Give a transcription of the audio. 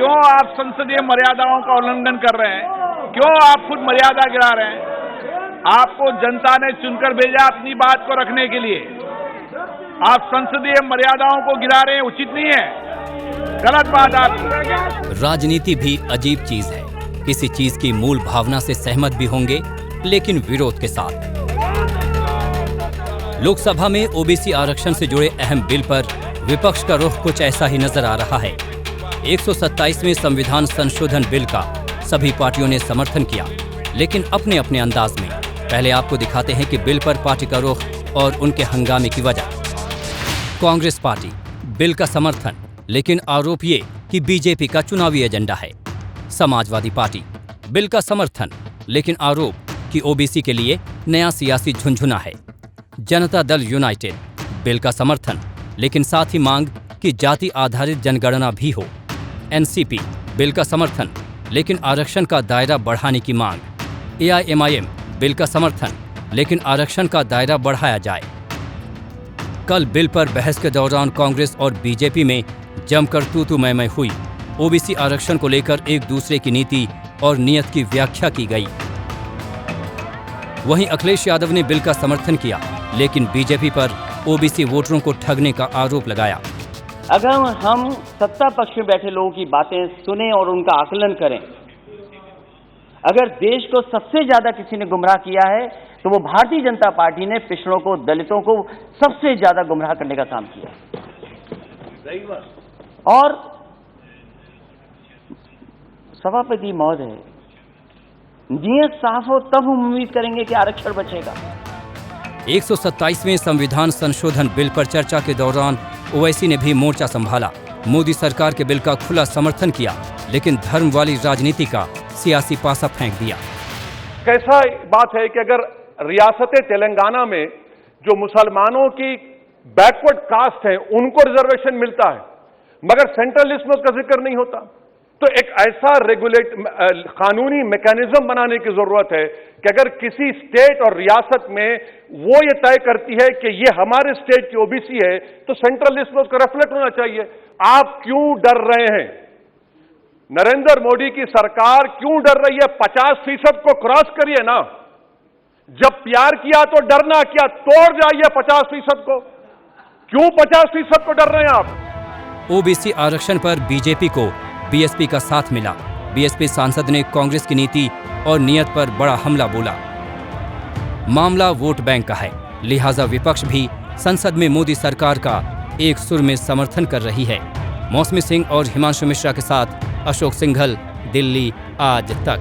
क्यों आप संसदीय मर्यादाओं का उल्लंघन कर रहे हैं? क्यों आप खुद मर्यादा गिरा रहे हैं? आपको जनता ने चुनकर भेजा अपनी बात को रखने के लिए। आप संसदीय मर्यादाओं को गिरा रहे हैं, उचित नहीं है, गलत बात आप। राजनीति भी अजीब चीज है। किसी चीज की मूल भावना से सहमत भी होंगे, लेकिन विरोध के साथ। लोकसभा में ओबीसी आरक्षण से जुड़े अहम बिल पर विपक्ष का रुख कुछ ऐसा ही नजर आ रहा है। 127वें संविधान संशोधन बिल का सभी पार्टियों ने समर्थन किया, लेकिन अपने अपने अंदाज में। पहले आपको दिखाते हैं कि बिल पर पार्टी का रुख और उनके हंगामे की वजह। कांग्रेस पार्टी बिल का समर्थन, लेकिन आरोप ये कि बीजेपी का चुनावी एजेंडा है। समाजवादी पार्टी बिल का समर्थन, लेकिन आरोप कि ओबीसी के लिए नया सियासी झुंझुना है। जनता दल यूनाइटेड बिल का समर्थन, लेकिन साथ ही मांग कि जाति आधारित जनगणना भी हो। एनसीपी बिल का समर्थन, लेकिन आरक्षण का दायरा बढ़ाने की मांग। एआईएमआईएम बिल का समर्थन, लेकिन आरक्षण का दायरा बढ़ाया जाए। कल बिल पर बहस के दौरान कांग्रेस और बीजेपी में जमकर तू-तू मैं हुई। ओबीसी आरक्षण को लेकर एक दूसरे की नीति और नियत की व्याख्या की गई। वहीं अखिलेश यादव ने बिल का समर्थन किया, लेकिन बीजेपी पर ओबीसी वोटरों को ठगने का आरोप लगाया। अगर हम सत्ता पक्ष में बैठे लोगों की बातें सुने और उनका आकलन करें, अगर देश को सबसे ज्यादा किसी ने गुमराह किया है तो वो भारतीय जनता पार्टी ने पिछड़ों को, दलितों को सबसे ज्यादा गुमराह करने का काम किया। और सभापति महोदय, नियत साफ हो तब हम उम्मीद करेंगे कि आरक्षण बचेगा। 127वें संविधान संशोधन बिल पर चर्चा के दौरान ओवैसी ने भी मोर्चा संभाला। मोदी सरकार के बिल का खुला समर्थन किया, लेकिन धर्म वाली राजनीति का सियासी पासा फेंक दिया। कैसा बात है कि अगर रियासत तेलंगाना में जो मुसलमानों की बैकवर्ड कास्ट है उनको रिजर्वेशन मिलता है, मगर सेंट्रल लिस्ट में उसका जिक्र नहीं होता। तो एक ऐसा कानूनी मैकेनिज्म बनाने की जरूरत है कि अगर किसी स्टेट और रियासत में वो ये तय करती है कि ये हमारे स्टेट की ओबीसी है, तो सेंट्रल लिस्ट में उसका रिफ्लेक्ट होना चाहिए। आप क्यों डर रहे हैं? नरेंद्र मोदी की सरकार क्यों डर रही है? 50% को क्रॉस करिए ना। जब प्यार किया तो डरना क्या, तोड़ जाइए 50% को। क्यों 50% को डर रहे हैं आप? ओबीसी आरक्षण पर बीजेपी को बीएसपी का साथ मिला। बीएसपी सांसद ने कांग्रेस की नीति और नियत पर बड़ा हमला बोला। मामला वोट बैंक का है, लिहाजा विपक्ष भी संसद में मोदी सरकार का एक सुर में समर्थन कर रही है। मौसमी सिंह और हिमांशु मिश्रा के साथ अशोक सिंघल, दिल्ली आज तक।